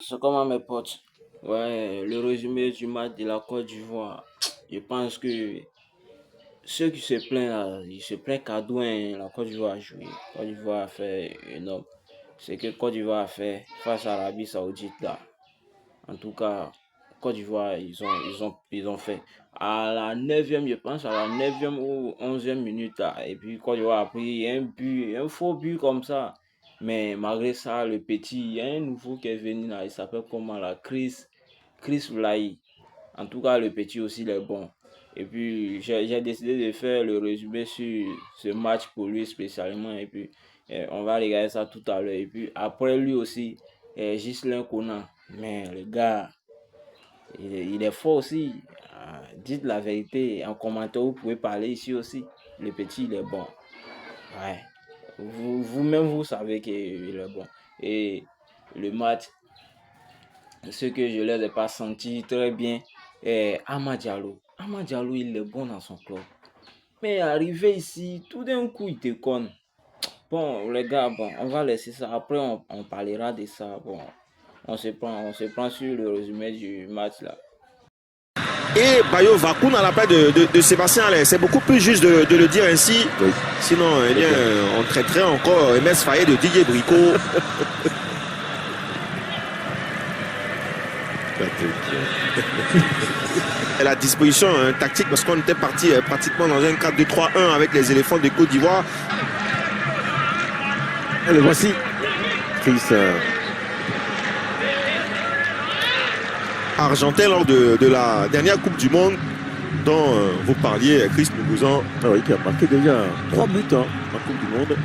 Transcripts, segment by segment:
C'est comment mes potes? Ouais, le résumé du match de la Côte d'Ivoire. Je pense que ceux qui se plaignent là, ils se plaignent qu'Adouin, la Côte d'Ivoire a joué. Côte d'Ivoire a fait énorme. C'est que Côte d'Ivoire a fait face à l'Arabie Saoudite là. En tout cas, Côte d'Ivoire, ils ont fait. À la neuvième, je pense, à la neuvième ou 11e minute là. Et puis Côte d'Ivoire a pris un but, un faux but comme ça. Mais malgré ça, le petit, il y a un nouveau qui est venu là. Il s'appelle comment là? Chris Vlahi. En tout cas, le petit aussi, il est bon. Et puis, j'ai décidé de faire le résumé sur ce match pour lui spécialement. Et puis, on va regarder ça tout à l'heure. Et puis, après lui aussi, Ghislain Conan. Mais le gars, il est fort aussi. Dites la vérité. En commentaire, vous pouvez parler ici aussi. Le petit, il est bon. Ouais. Vous-même, vous savez qu'il est bon. Et le match, ce que je ne l'ai pas senti très bien, Amad Diallo. Amad Diallo, il est bon dans son club. Mais arrivé ici, tout d'un coup, il te conne. Bon, les gars, bon, on va laisser ça. Après, on parlera de ça. Bon, on se prend sur le résumé du match là. Et Bayo Vakoun à la place de Sébastien Allain. C'est beaucoup plus juste de le dire ainsi. Oui. Sinon, eh bien, on traiterait encore MS Fayet de Didier Bricot. La disposition tactique, parce qu'on était parti pratiquement dans un 4-2-3-1 avec les éléphants de Côte d'Ivoire. Et le voici. Chris. Argentin lors de la dernière Coupe du Monde dont vous parliez, Chris Mougouzan. Ah oui, qui a marqué déjà 3 buts en Coupe du Monde.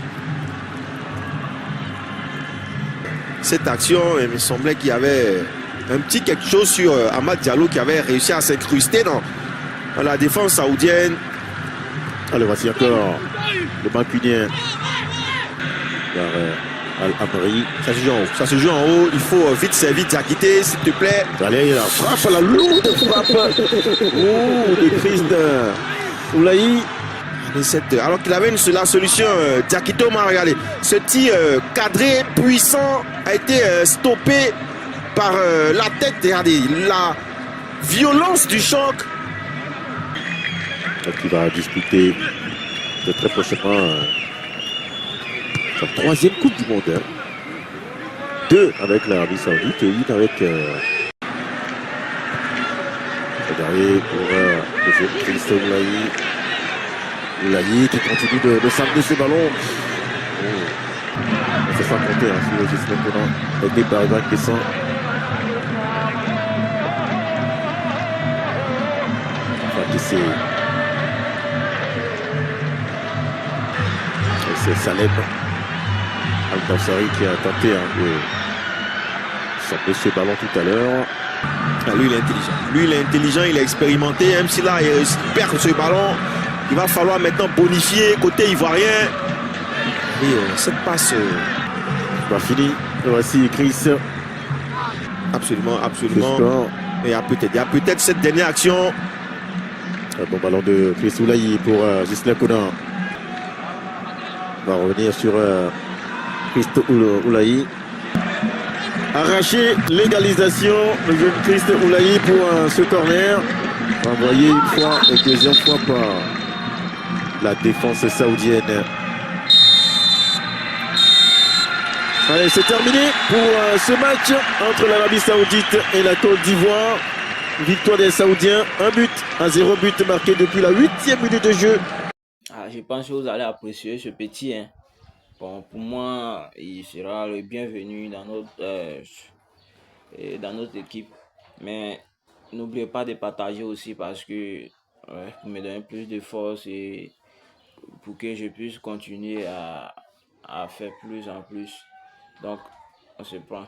Cette action, il me semblait qu'il y avait un petit quelque chose sur Amad Diallo qui avait réussi à s'incruster dans la défense saoudienne. Allez, voici encore le Mancunien. Al-Amri. Ça se joue en haut. Il faut vite servir Diakité, s'il te plaît. Allez, la frappe, la lourde frappe. Oh, de Chris Oulahi. Alors qu'il avait la solution, Diakité m'a regardé. Ce petit cadré puissant a été stoppé par la tête. Regardez, la violence du choc. Qui va disputer de très prochainement sa 3e Coupe du Monde. 2 avec l'Arabie Saoudite et 1 avec regardez pour Christophe Oulahi. Oulahi qui continue de s'amener ses ballons. On fait ça compter sur le Ghislain Conan aidé par Ivan Kessan. C'est Salem Al-Dawsari qui a tenté de s'appeler ce ballon tout à l'heure. Lui, il est intelligent. Lui, il est intelligent, il est expérimenté. Même si là, il perd ce ballon, il va falloir maintenant bonifier côté ivoirien. Et cette passe... Pas fini. Voici Chris. Absolument, absolument. Et il y a peut-être cette dernière action. Un bon ballon de Chris Oulahi pour Ghislain Conan. On va revenir sur Christo Oulahi. Arraché, l'égalisation. Le jeune Christo Oulahi pour ce corner. Envoyé une fois et deuxième fois par la défense saoudienne. Allez, c'est terminé pour ce match entre l'Arabie Saoudite et la Côte d'Ivoire. Victoire des Saoudiens, 1-0 but marqué depuis la 8e minute de jeu. Je pense que vous allez apprécier ce petit. Hein. Bon, pour moi, il sera le bienvenu dans notre équipe. Mais n'oubliez pas de partager aussi parce que pour me donner plus de force et pour que je puisse continuer à faire plus en plus. Donc, on se prend.